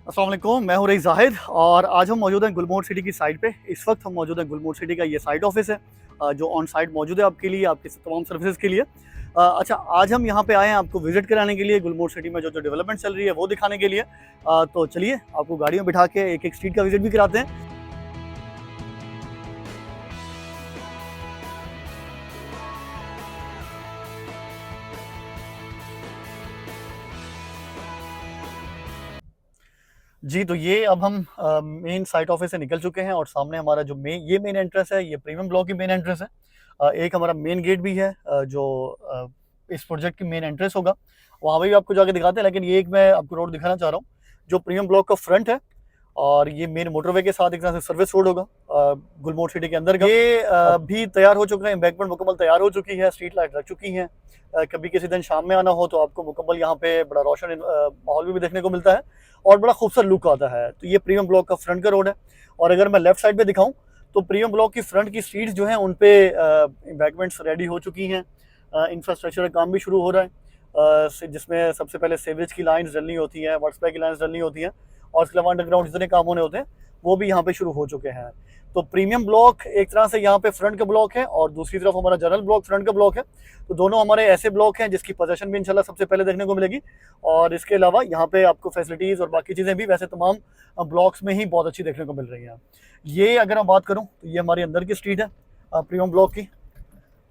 अस्सलाम वालेकुम, मैं हूं रईस ज़ाहिद और आज हम मौजूद हैं गुलमोहर सिटी की साइट पे। इस वक्त हम मौजूद हैं गुलमोहर सिटी का ये साइट ऑफिस है जो ऑन साइट मौजूद है आपके लिए, आपकी तमाम सर्विसेज के लिए। अच्छा, आज हम यहाँ पे आए हैं आपको विजिट कराने के लिए, गुलमोहर सिटी में जो जो डेवलपमेंट चल रही है वो दिखाने के लिए। तो चलिए आपको गाड़ियों में बिठा के एक एक स्ट्रीट का विजिट भी कराते हैं। जी, तो ये अब हम मेन साइट ऑफिस से निकल चुके हैं और सामने हमारा जो मेन एंट्रेंस है, ये प्रीमियम ब्लॉक की मेन एंट्रेंस है। एक हमारा मेन गेट भी है जो इस प्रोजेक्ट की मेन एंट्रेंस होगा, वहाँ पे भी आपको जाके दिखाते हैं। लेकिन ये एक मैं आपको रोड दिखाना चाह रहा हूँ जो प्रीमियम ब्लॉक का फ्रंट है और ये मेन मोटरवे के साथ एक तरह से सर्विस रोड होगा गुलमोहर सिटी के अंदर का। ये भी तैयार हो चुका है, एम्बैंकमेंट मुकम्मल तैयार हो चुकी है, स्ट्रीट लाइट लग चुकी हैं। कभी किसी दिन शाम में आना हो तो आपको मुकम्मल यहाँ पे बड़ा रोशन माहौल भी देखने को मिलता है और बड़ा खूबसूरत लुक आता है। तो ये प्रीमियम ब्लॉक का फ्रंट का रोड है। और अगर मैं लेफ्ट साइड पे दिखाऊं तो प्रीमियम ब्लॉक की फ्रंट की स्ट्रीट्स जो हैं उन पे एम्बैंकमेंट्स रेडी हो चुकी हैं, इंफ्रास्ट्रक्चर का काम भी शुरू हो रहा है, जिसमें सबसे पहले सीवरेज की लाइन्स डलनी होती हैं, वाटर सप्लाई की लाइन्स डलनी होती हैं और उसके अलावा अंडरग्राउंड जितने काम होने होते हैं वो भी यहाँ पे शुरू हो चुके हैं। तो प्रीमियम ब्लॉक एक तरह से यहाँ पे फ्रंट का ब्लॉक है और दूसरी तरफ हमारा जनरल ब्लॉक फ्रंट का ब्लॉक है। तो दोनों हमारे ऐसे ब्लॉक हैं जिसकी पोजीशन भी इंशाल्लाह सबसे पहले देखने को मिलेगी। और इसके अलावा यहाँ पे आपको फैसिलिटीज़ और बाकी चीज़ें भी वैसे तमाम ब्लॉक्स में ही बहुत अच्छी देखने को मिल रही हैं। ये अगर मैं बात करूँ तो ये हमारी अंदर की स्ट्रीट है प्रीमियम ब्लॉक की।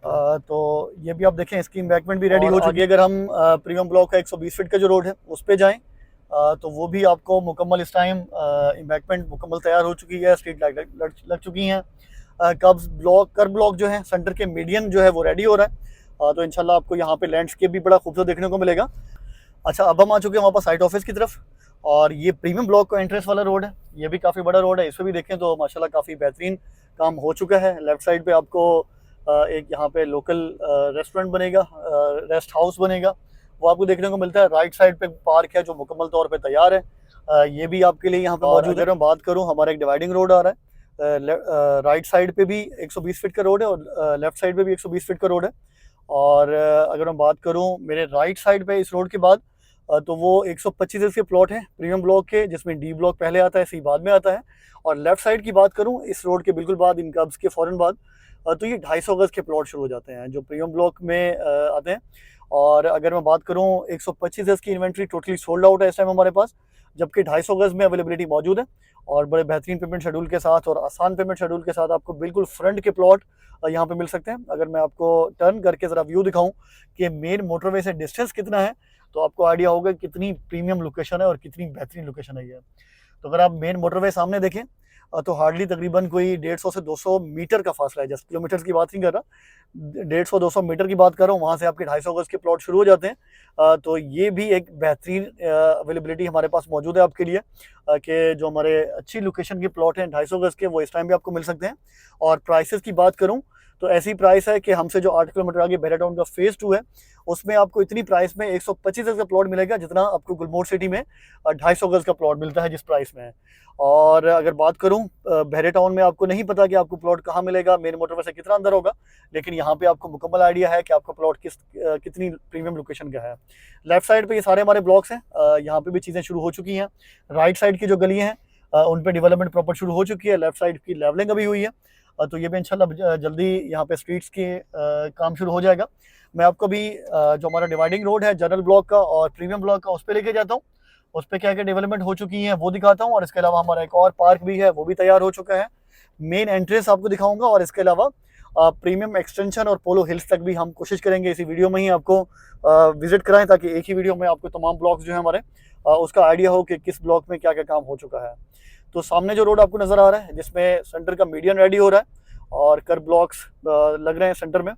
तो ये भी आप देखें, इसकी एम्बैंकमेंट भी रेडी हो चुकी है। अगर हम प्रीमियम ब्लॉक का 120 फीट का जो रोड है उस पर जाएँ तो वो भी आपको मुकम्मल इस टाइम एम्बैंकमेंट मुकम्मल तैयार हो चुकी है, स्ट्रीट लाइट लग चुकी हैं। कर्ब ब्लॉक जो है सेंटर के मीडियन जो है वो रेडी हो रहा है। तो इंशाल्लाह आपको यहाँ पे लैंडस्केप भी बड़ा खूबसूरत देखने को मिलेगा। अच्छा, अब हम आ चुके हैं वहाँ पर साइट ऑफिस की तरफ और ये प्रीमियम ब्लॉक का एंट्रेंस वाला रोड है। ये भी काफ़ी बड़ा रोड है, इसमें भी देखें तो माशाल्लाह काफ़ी बेहतरीन काम हो चुका है। लेफ्ट साइड पे आपको एक यहाँ पे लोकल रेस्टोरेंट बनेगा, रेस्ट हाउस बनेगा, वो आपको देखने को मिलता है। राइट साइड पे पार्क है जो मुकम्मल तौर पे तैयार है, ये भी आपके लिए यहाँ पे मौजूद है। अगर मैं बात करूँ, हमारा एक डिवाइडिंग रोड आ रहा है, राइट साइड पे भी 120 फीट का रोड है और लेफ्ट साइड पे भी 120 फीट का रोड है। और अगर मैं बात करूँ मेरे राइट साइड पे इस रोड के बाद तो वो 125 के प्लॉट हैं प्रीमियम ब्लॉक के, जिसमें डी ब्लॉक पहले आता है, सी बाद में आता है। और लेफ्ट साइड की बात करूँ इस रोड के बिल्कुल बाद, इन कब्स के फ़ौरन बाद, तो ये 250 गज के प्लॉट शुरू हो जाते हैं जो प्रीमियम ब्लॉक में आते हैं। और अगर मैं बात करूँ 125 गज की इन्वेंट्री टोटली सोल्ड आउट है इस टाइम हमारे पास, जबकि 250 गज में अवेलेबिलिटी मौजूद है और बड़े बेहतरीन पेमेंट शेड्यूल के साथ और आसान पेमेंट शेड्यूल के साथ आपको बिल्कुल फ्रंट के प्लॉट यहाँ पे मिल सकते हैं। अगर मैं आपको टर्न करके ज़रा व्यू दिखाऊं कि मेन मोटरवे से डिस्टेंस कितना है तो आपको आइडिया होगा कितनी प्रीमियम लोकेशन है और कितनी बेहतरीन लोकेशन है ये। तो अगर आप मेन मोटरवे सामने देखें तो हार्डली तकरीबन कोई 150 से 200 मीटर का फासला है, जस्ट किलोमीटर की बात नहीं कर रहा, 150-200 मीटर की बात कर रहा हूँ, वहाँ से आपके 250 गज के प्लॉट शुरू हो जाते हैं। तो ये भी एक बेहतरीन अवेलेबिलिटी हमारे पास मौजूद है आपके लिए कि जो हमारे अच्छी लोकेशन के प्लॉट हैं 250 गज के, वो इस टाइम भी आपको मिल सकते हैं। और प्राइसेस की बात करूँ तो ऐसी प्राइस है कि हमसे जो 8 किलोमीटर आगे बेरा टाउन का फेज़ 2 है उसमें आपको इतनी प्राइस में 125 गज का प्लॉट मिलेगा जितना आपको गुलमोहर सिटी में 250 गज का प्लॉट मिलता है जिस प्राइस में है। और अगर बात करूं बहरे टाउन में, आपको नहीं पता कि आपको प्लॉट कहाँ मिलेगा, मेन मोटरवे से कितना अंदर होगा, लेकिन यहाँ पे आपको मुकम्मल आइडिया है कि आपका प्लॉट कितनी प्रीमियम लोकेशन का है। लेफ्ट साइड पे ये सारे हमारे ब्लॉक्स हैं, यहाँ पे भी चीज़ें शुरू हो चुकी हैं। राइट साइड की जो गलियाँ हैं उन पर डेवलपमेंट प्रॉपर शुरू हो चुकी है, लेफ्ट साइड की लेवलिंग अभी हुई है। तो ये भी इंशाल्लाह जल्दी यहाँ पे स्ट्रीट्स के काम शुरू हो जाएगा। मैं आपको भी जो हमारा डिवाइडिंग रोड है जनरल ब्लॉक का और प्रीमियम ब्लॉक का उस पर लेके जाता हूँ, उस पर क्या क्या डेवलपमेंट हो चुकी है वो दिखाता हूँ। और इसके अलावा हमारा एक और पार्क भी है, वो भी तैयार हो चुका है। मेन एंट्रेंस आपको दिखाऊंगा और इसके अलावा प्रीमियम एक्सटेंशन और पोलो हिल्स तक भी हम कोशिश करेंगे इसी वीडियो में ही आपको विजिट कराएं, ताकि एक ही वीडियो में आपको तमाम ब्लॉक्स जो है हमारे उसका आइडिया हो कि किस ब्लॉक में क्या क्या काम हो चुका है। तो सामने जो रोड आपको नज़र आ रहा है जिसमें सेंटर का मीडियन रेडी हो रहा है और कर ब्लॉक्स लग रहे हैं सेंटर में,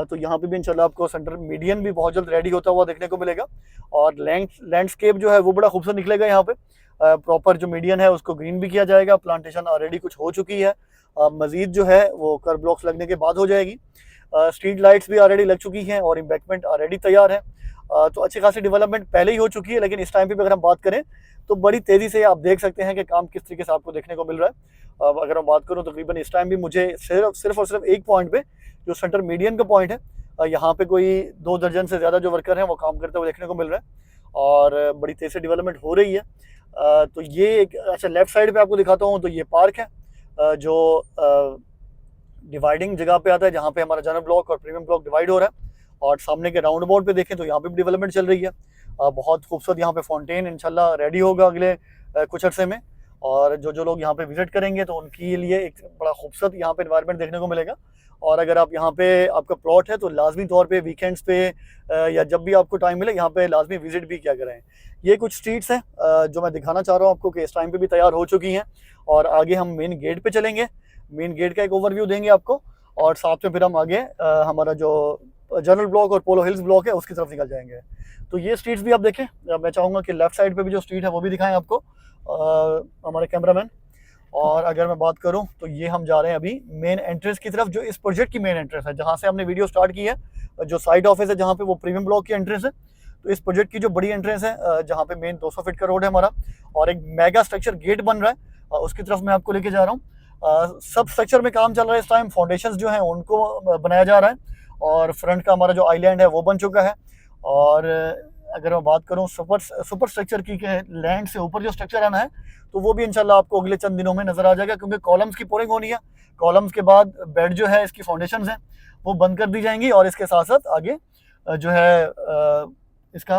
तो यहाँ पे भी इंशाल्लाह आपको सेंटर मीडियन भी बहुत जल्द रेडी होता हुआ देखने को मिलेगा। और लैंडस्केप जो है वो बड़ा खूबसूरत निकलेगा यहाँ पे। प्रॉपर जो मीडियन है उसको ग्रीन भी किया जाएगा, प्लांटेशन ऑलरेडी कुछ हो चुकी है, मजीद जो है वो कर ब्लॉक्स लगने के बाद हो जाएगी। स्ट्रीट लाइट्स भी ऑलरेडी लग चुकी हैं और एम्बैंकमेंट ऑलरेडी तैयार है। तो अच्छी खासी डेवलपमेंट पहले ही हो चुकी है, लेकिन इस टाइम पे अगर हम बात करें तो बड़ी तेज़ी से आप देख सकते हैं कि काम किस तरीके से आपको देखने को मिल रहा है। अगर मैं बात करूं तकरीबन इस टाइम भी मुझे सिर्फ और सिर्फ एक पॉइंट पे, जो सेंटर मीडियन का पॉइंट है, यहाँ पे कोई 2 दर्जन से ज़्यादा जो वर्कर हैं वो काम करते हुए देखने को मिल रहा है। और बड़ी तेज़ से डेवलपमेंट हो रही है। तो ये एक अच्छा लेफ़्ट साइड पे आपको दिखाता हूँ, तो ये पार्क है जो डिवाइडिंग जगह पे आता है, जहाँ पे हमारा जनरल ब्लॉक और प्रीमियम ब्लॉक डिवाइड हो रहा है। और सामने के राउंड अबाउट पे देखें तो यहाँ पे भी डेवलपमेंट चल रही है। बहुत खूबसूरत यहाँ पे फाउंटेन इंशाल्लाह रेडी होगा अगले कुछ अर्से में। और जो लोग यहाँ पे विजिट करेंगे तो उनके लिए एक बड़ा खूबसूरत यहाँ पे एनवायरनमेंट देखने को मिलेगा। और अगर आप यहाँ पे आपका प्लॉट है तो लाजमी तौर पे वीकेंड्स पे या जब भी आपको टाइम मिले यहाँ पे लाजमी विजिट भी किया करें। ये कुछ स्ट्रीट्स हैं जो मैं दिखाना चाह रहा हूँ आपको कि इस टाइम पे भी तैयार हो चुकी हैं। और आगे हम मेन गेट पे चलेंगे, मेन गेट का एक ओवरव्यू देंगे आपको, और साथ में फिर हम आगे हमारा जो जनरल ब्लॉक और पोलो हिल्स ब्लॉक है उसकी तरफ निकल जाएंगे। तो ये स्ट्रीट्स भी आप देखें। मैं चाहूँगा कि लेफ्ट साइड पे भी जो स्ट्रीट है वो भी दिखाएं आपको हमारे कैमरामैन। और अगर मैं बात करूं तो ये हम जा रहे हैं अभी मेन एंट्रेंस की तरफ, जो इस प्रोजेक्ट की मेन एंट्रेंस है, जहां से हमने वीडियो स्टार्ट की है। जो साइड ऑफिस है जहां पे वो प्रीमियम ब्लॉक की एंट्रेंस है। तो इस प्रोजेक्ट की जो बड़ी एंट्रेंस है जहां पे मेन 200 फीट का रोड है हमारा, और एक मेगा स्ट्रक्चर गेट बन रहा है, उसकी तरफ मैं आपको लेके जा रहा हूँ। सब स्ट्रक्चर में काम चल रहा है इस टाइम, फाउंडेशंस जो हैं उनको बनाया जा रहा है, और फ्रंट का हमारा जो आइलैंड है वो बन चुका है। और अगर मैं बात करूं सुपर स्ट्रक्चर की, लैंड से ऊपर जो स्ट्रक्चर आना है तो वो भी इंशाल्लाह आपको अगले चंद दिनों में नजर आ जाएगा, क्योंकि कॉलम्स की पोरिंग होनी है। कॉलम्स के बाद बेड जो है, इसकी फाउंडेशंस हैं वो बंद कर दी जाएंगी, और इसके साथ साथ आगे जो है इसका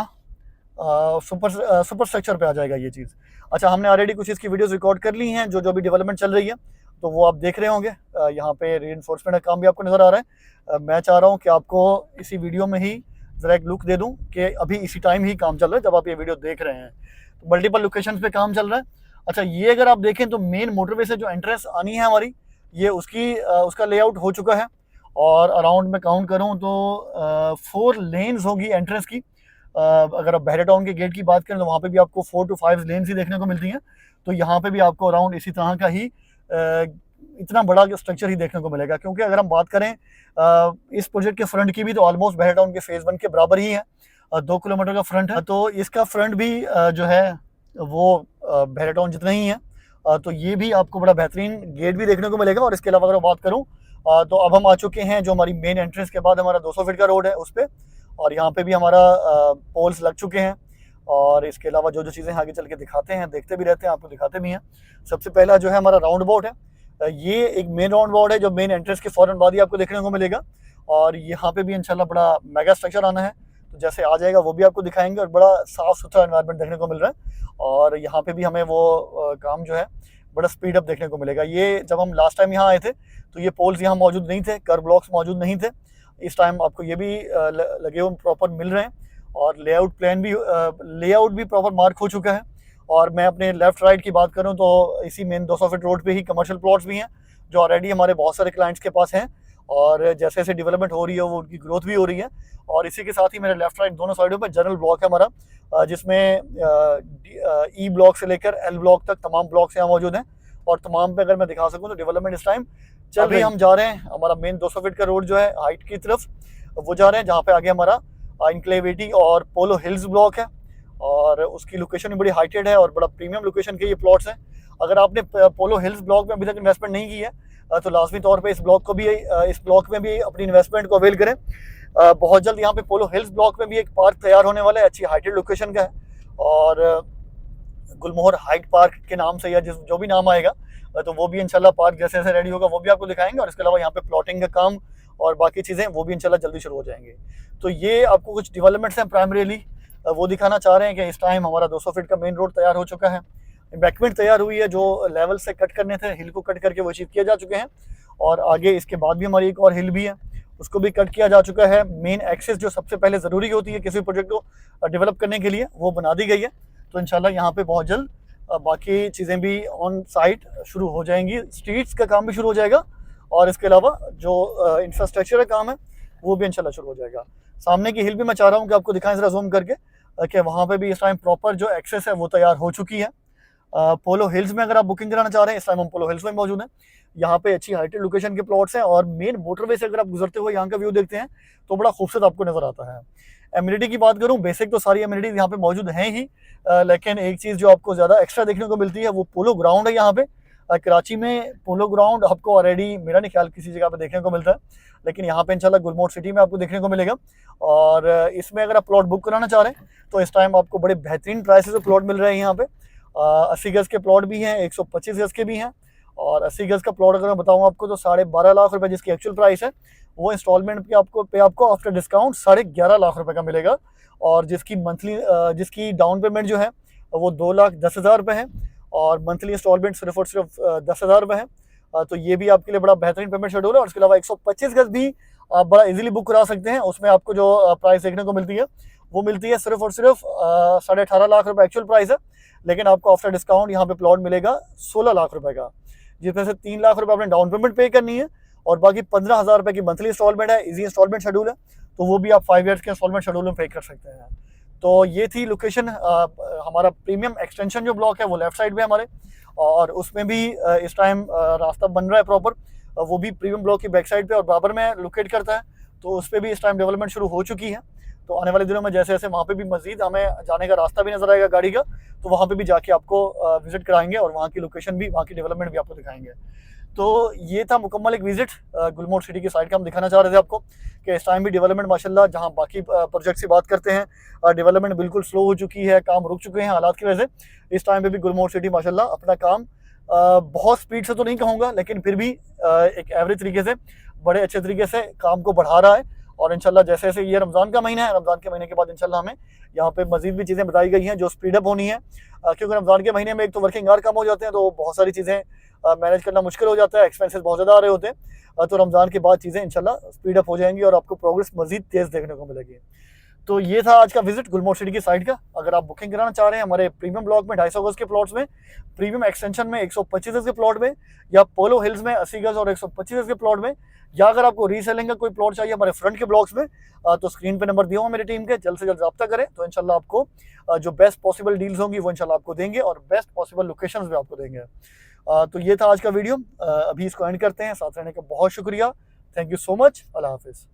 सुपर स्ट्रक्चर पे आ जाएगा ये चीज़। अच्छा, हमने ऑलरेडी कुछ इसकी वीडियोस रिकॉर्ड कर ली हैं जो भी डेवलपमेंट चल रही है, तो वो आप देख रहे होंगे। यहाँ पे रीइंफोर्समेंट का काम भी आपको नज़र आ रहा है। मैं चाह रहा हूँ कि आपको इसी वीडियो में ही ज़रा एक लुक दे दूं कि अभी इसी टाइम ही काम चल रहा है जब आप ये वीडियो देख रहे हैं। तो मल्टीपल लोकेशंस पे काम चल रहा है। अच्छा, ये अगर आप देखें तो मेन मोटरवे से जो एंट्रेंस आनी है हमारी, ये उसका लेआउट हो चुका है। और अराउंड में काउंट करूं तो 4 लेन्स होगी एंट्रेंस की। अगर आप बहरा टाउन के गेट की बात करें तो वहाँ पे भी आपको 4 to 5 लेन्स ही देखने को मिलती हैं। तो यहाँ पे भी आपको अराउंड इसी तरह का ही इतना बड़ा स्ट्रक्चर ही देखने को मिलेगा, क्योंकि अगर हम बात करें इस प्रोजेक्ट के फ्रंट की भी, तो ऑलमोस्ट बहरा टाउन के फेज 1 के बराबर ही है। 2 किलोमीटर का फ्रंट है, तो इसका फ्रंट भी जो है वो बहरा टाउन जितना ही है। तो ये भी आपको बड़ा बेहतरीन गेट भी देखने को मिलेगा। और इसके अलावा अगर बात करूँ तो अब हम आ चुके हैं जो हमारी मेन एंट्रेंस के बाद हमारा 200 फीट का रोड है उस पर, और यहाँ पे भी हमारा पोल्स लग चुके हैं। और इसके अलावा जो चीज़ें आगे चल के दिखाते हैं, देखते भी रहते हैं, आपको दिखाते भी हैं। सबसे पहला जो है हमारा राउंड अबाउट है। ये एक मेन राउंड अबाउट है जो मेन एंट्रेंस के फौरन बाद ही आपको देखने को मिलेगा। और यहाँ पे भी इंशाल्लाह बड़ा मेगा स्ट्रक्चर आना है, तो जैसे आ जाएगा वो भी आपको दिखाएंगे। और बड़ा साफ़ सुथरा एनवायरनमेंट देखने को मिल रहा है, और यहाँ पे भी हमें वो काम जो है बड़ा स्पीड अप देखने को मिलेगा। ये जब हम लास्ट टाइम यहाँ आए थे तो ये पोल्स यहाँ मौजूद नहीं थे, कर ब्लॉक्स मौजूद नहीं थे। इस टाइम आपको ये भी लगे हुए प्रॉपर मिल रहे हैं, और लेआउट भी प्रॉपर मार्क हो चुका है। और मैं अपने लेफ्ट राइट की बात करूं तो इसी मेन 200 फीट रोड पे ही कमर्शियल प्लॉट्स भी हैं जो ऑलरेडी हमारे बहुत सारे क्लाइंट्स के पास हैं, और जैसे जैसे डेवलपमेंट हो रही है वो उनकी ग्रोथ भी हो रही है। और इसी के साथ ही मेरे लेफ्ट राइट दोनों साइडों पर जनरल ब्लॉक है हमारा, जिसमें ई ब्लॉक से लेकर एल ब्लॉक तक तमाम ब्लॉक्स यहाँ मौजूद हैं। और तमाम पे अगर मैं दिखा सकूँ तो डेवलपमेंट इस टाइम चल रही है। हम जा रहे हैं हमारा मेन 200 फीट का रोड जो है हाइट की तरफ, वो जा रहे हैं जहाँ पे आगे हमारा इनक्लेव 80 और पोलो हिल्स ब्लॉक है, और उसकी लोकेशन भी बड़ी हाइटेड है और बड़ा प्रीमियम लोकेशन के ये प्लॉट्स हैं। अगर आपने पोलो हिल्स ब्लॉक में अभी तक इन्वेस्टमेंट नहीं की है तो लाजमी तौर पे इस ब्लॉक में भी अपनी इन्वेस्टमेंट को अवेल करें। बहुत जल्द यहाँ पे पोलो हिल्स ब्लॉक में भी एक पार्क तैयार होने वाला है, अच्छी हाइटेड लोकेशन का है, और गुलमोहर हाइट पार्क के नाम से या जो भी नाम आएगा, तो वो भी इंशाल्लाह पार्क जैसे जैसे रेडी होगा वो भी आपको दिखाएंगे। और इसके अलावा यहाँ पे प्लॉटिंग का काम और बाकी चीज़ें वो भी इंशाल्लाह जल्दी शुरू हो जाएंगे। तो ये आपको कुछ डेवलपमेंट्स हैं प्राइमरीली वो दिखाना चाह रहे हैं कि इस टाइम हमारा 200 फीट का मेन रोड तैयार हो चुका है, एम्बैंकमेंट तैयार हुई है, जो लेवल से कट करने थे हिल को कट करके वो अचीव किए जा चुके हैं। और आगे इसके बाद भी हमारी एक और हिल भी है, उसको भी कट किया जा चुका है। मेन एक्सेस जो सबसे पहले ज़रूरी होती है किसी प्रोजेक्ट को डेवलप करने के लिए, वो बना दी गई है। तो इंशाल्लाह यहाँ पे बहुत जल्द बाकी चीज़ें भी ऑन साइट शुरू हो जाएंगी, स्ट्रीट्स का काम भी शुरू हो जाएगा, और इसके अलावा जो इंफ्रास्ट्रक्चर का काम है वो भी इंशाल्लाह शुरू हो जाएगा। सामने की हिल भी मैं चाह रहा हूँ कि आपको दिखाएं ज़रा जूम करके कि वहाँ पे भी इस टाइम प्रॉपर जो एक्सेस है वो तैयार हो चुकी है। पोलो हिल्स में अगर आप बुकिंग कराना चाह रहे हैं, इस टाइम हम पोलो हिल्स में मौजूद हैं। यहाँ पे अच्छी हाइटेड लोकेशन के प्लॉट्स हैं, और मेन मोटरवे से अगर आप गुजरते हुए यहाँ का व्यू देखते हैं तो बड़ा खूबसूरत आपको नज़र आता है। एमिनिटी की बात करूँ, बेसिक तो सारी एमिनिटीज़ यहाँ पे मौजूद हैं ही, लेकिन एक चीज़ जो आपको ज़्यादा एक्स्ट्रा देखने को मिलती है वो पोलो ग्राउंड है यहाँ पे, कराची में पोलो ग्राउंड आपको ऑलरेडी मेरा नहीं ख्याल किसी जगह पे देखने को मिलता है, लेकिन यहाँ पे इंशाल्लाह गुलमोहर सिटी में आपको देखने को मिलेगा। और इसमें अगर आप प्लॉट बुक कराना चाह रहे हैं तो इस टाइम आपको बड़े बेहतरीन प्राइसेस पे प्लॉट मिल रहे हैं यहाँ पे। 80 गज़ के प्लॉट भी हैं, 125 गज़ के भी हैं। और 80 गज़ का प्लॉट अगर मैं बताऊँ आपको तो 12.5 लाख रुपए जिसकी एक्चुअल प्राइस है, वो इंस्टॉलमेंट पे आपको आफ्टर डिस्काउंट 11.5 लाख रुपए का मिलेगा। और जिसकी मंथली जिसकी डाउन पेमेंट जो है वो 2,10,000 रुपये है और मंथली इंस्टॉलमेंट सिर्फ और सिर्फ 10,000 रुपये है। तो ये भी आपके लिए बड़ा बेहतरीन पेमेंट शेड्यूल है। और इसके अलावा 125 गज़ भी आप बड़ा इजीली बुक करा सकते हैं। उसमें आपको जो प्राइस देखने को मिलती है वो मिलती है सिर्फ और सिर्फ 18.5 लाख रुपए एक्चुअल प्राइस है, लेकिन आपको आफ्टर डिस्काउंट यहाँ पे प्लॉट मिलेगा 16 लाख रुपए का, जिसमें से 3 लाख रुपए आपने डाउन पेमेंट पे करनी है और बाकी 15,000 रुपए की मंथली इंस्टॉलमेंट है। इजी इंस्टॉलमेंट शेड्यूल है, तो वो भी आप 5 ईयर्स के इंस्टॉलमेंट शेड्यूल में पे कर सकते हैं। तो ये थी लोकेशन। हमारा प्रीमियम एक्सटेंशन जो ब्लॉक है वो लेफ्ट साइड में हमारे, और उसमें भी इस टाइम रास्ता बन रहा है प्रॉपर, वो भी प्रीमियम ब्लॉक की बैक साइड पे और बराबर में लोकेट करता है। तो उस पर भी इस टाइम डेवलपमेंट शुरू हो चुकी है। तो आने वाले दिनों में जैसे जैसे वहाँ पे भी मजीद हमें जाने का रास्ता भी नजर आएगा गाड़ी का, तो वहाँ पे भी जाके आपको विजिट कराएंगे और वहाँ की लोकेशन भी, वहाँ की डेवलपमेंट भी आपको दिखाएंगे। तो ये था मुकम्मल एक विजिट गुलमोहर सिटी की साइड का। हम दिखाना चाह रहे थे आपको कि इस टाइम भी डेवलपमेंट माशाल्लाह, जहाँ बाकी प्रोजेक्ट की बात करते हैं डेवलपमेंट बिल्कुल स्लो हो चुकी है, काम रुक चुके हैं हालात की वजह से, इस टाइम पे भी गुलमोहर सिटी माशाल्लाह अपना काम बहुत स्पीड से तो नहीं कहूँगा, लेकिन फिर भी एक एवरेज तरीके से बड़े अच्छे तरीके से काम को बढ़ा रहा है। और इंशाल्लाह जैसे जैसे ये रमज़ान का महीना है, रमज़ान के महीने के बाद इंशाल्लाह हमें यहाँ पे मजीद भी चीज़ें बताई गई हैं जो स्पीड अप होनी है, क्योंकि रमज़ान के महीने में एक तो वर्किंग आवर कम हो जाते हैं, तो बहुत सारी चीज़ें मैनेज करना मुश्किल हो जाता है, एक्सपेंसेस बहुत ज़्यादा आ रहे होते हैं। तो रमज़ान के बाद चीज़ें इंशाल्लाह स्पीड अप हो जाएंगी और आपको प्रोग्रेस मजीद तेज़ देखने को मिलेगी। तो ये था आज का विजिट गुलमोहर सिटी की साइड का। अगर आप बुकिंग कराना चाह रहे हैं हमारे प्रीमियम ब्लॉक में 250 गज़ के प्लॉट्स में, प्रीमियम एक्सटेंशन में 125 गज़ के प्लॉट में, या पोलो हिल्स में 80 गज़ और 125 गज़ के प्लॉट में, या अगर आपको रीसेलिंग का कोई प्लॉट चाहिए हमारे फ्रंट के ब्लॉक्स में, तो स्क्रीन पे नंबर दिया हुआ मेरी टीम के, जल्द से जल्द रब्ता करें तो इंशाल्लाह आपको जो बेस्ट पॉसिबल डील्स होंगी वो इंशाल्लाह आपको देंगे और बेस्ट पॉसिबल लोकेशंस भी आपको देंगे। तो ये था आज का वीडियो। अभी इसको एंड करते हैं। साथ रहने का बहुत शुक्रिया। Thank you so much. अल्लाह हाफिज़।